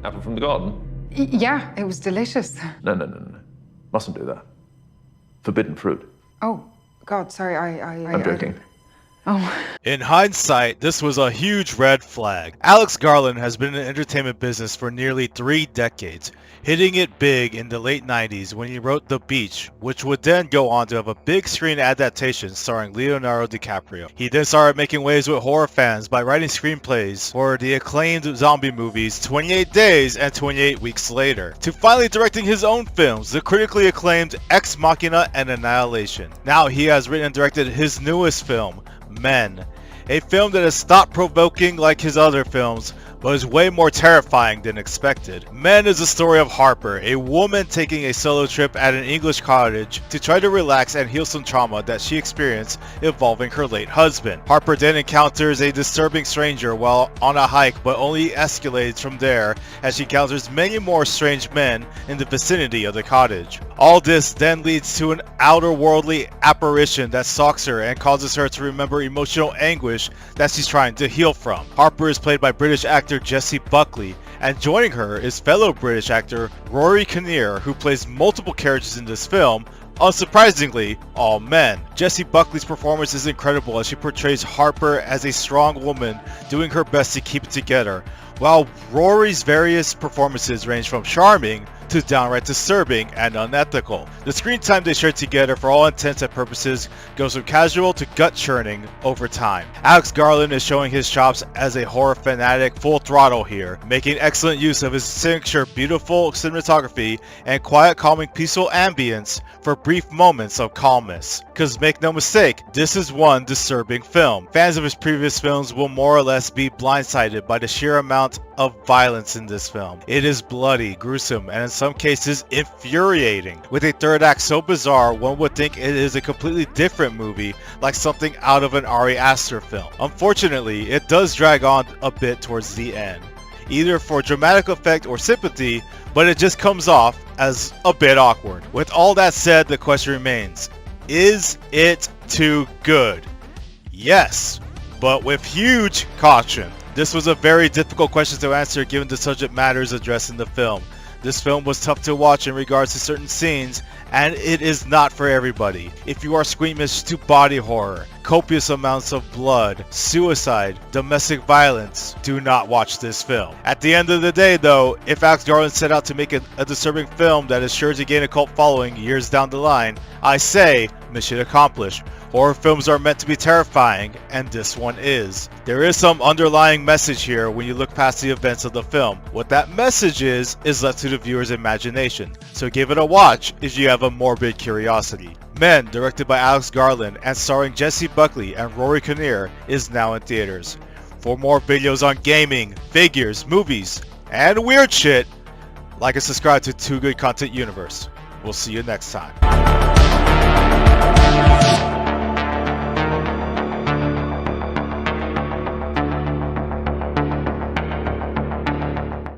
Apple from the garden? Yeah, it was delicious. No. Mustn't do that. Forbidden fruit. Oh, God, sorry, I'm joking. In hindsight, this was a huge red flag. Alex Garland has been in the entertainment business for nearly 3 decades, hitting it big in the late 90s when he wrote The Beach, which would then go on to have a big screen adaptation starring Leonardo DiCaprio. He then started making waves with horror fans by writing screenplays for the acclaimed zombie movies 28 Days and 28 Weeks Later, to finally directing his own films, the critically acclaimed Ex Machina and Annihilation. Now he has written and directed his newest film, Men, a film that is thought-provoking like his other films, but is way more terrifying than expected. Men is the story of Harper, a woman taking a solo trip at an English cottage to try to relax and heal some trauma that she experienced involving her late husband. Harper then encounters a disturbing stranger while on a hike, but only escalates from there as she encounters many more strange men in the vicinity of the cottage. All this then leads to an outer-worldly apparition that stalks her and causes her to remember emotional anguish that she's trying to heal from. Harper is played by British actor Jessie Buckley, and joining her is fellow British actor Rory Kinnear, who plays multiple characters in this film, unsurprisingly, all men. Jessie Buckley's performance is incredible as she portrays Harper as a strong woman doing her best to keep it together, while Rory's various performances range from charming to downright disturbing and unethical. The screen time they share together for all intents and purposes goes from casual to gut-churning over time. Alex Garland is showing his chops as a horror fanatic full throttle here, making excellent use of his signature beautiful cinematography and quiet, calming, peaceful ambience for brief moments of calmness. Cause make no mistake, this is one disturbing film. Fans of his previous films will more or less be blindsided by the sheer amount of violence in this film. It is bloody, gruesome, and in some cases infuriating, with a third act so bizarre one would think it is a completely different movie, like something out of an Ari Aster film. Unfortunately, it does drag on a bit towards the end, either for dramatic effect or sympathy, but it just comes off as a bit awkward. With all that said, the question remains, is it too good? Yes, but with huge caution. This was a very difficult question to answer given the subject matters addressed in the film. This film was tough to watch in regards to certain scenes, and it is not for everybody. If you are squeamish to body horror, copious amounts of blood, suicide, domestic violence, do not watch this film. At the end of the day though, if Alex Garland set out to make a disturbing film that is sure to gain a cult following years down the line, I say, mission accomplished. Horror films are meant to be terrifying, and this one is. There is some underlying message here when you look past the events of the film. What that message is left to the viewer's imagination, so give it a watch if you have a morbid curiosity. Men, directed by Alex Garland and starring Jessie Buckley and Rory Kinnear, is now in theaters. For more videos on gaming, figures, movies, and weird shit, like and subscribe to Too Good Content Universe. We'll see you next time.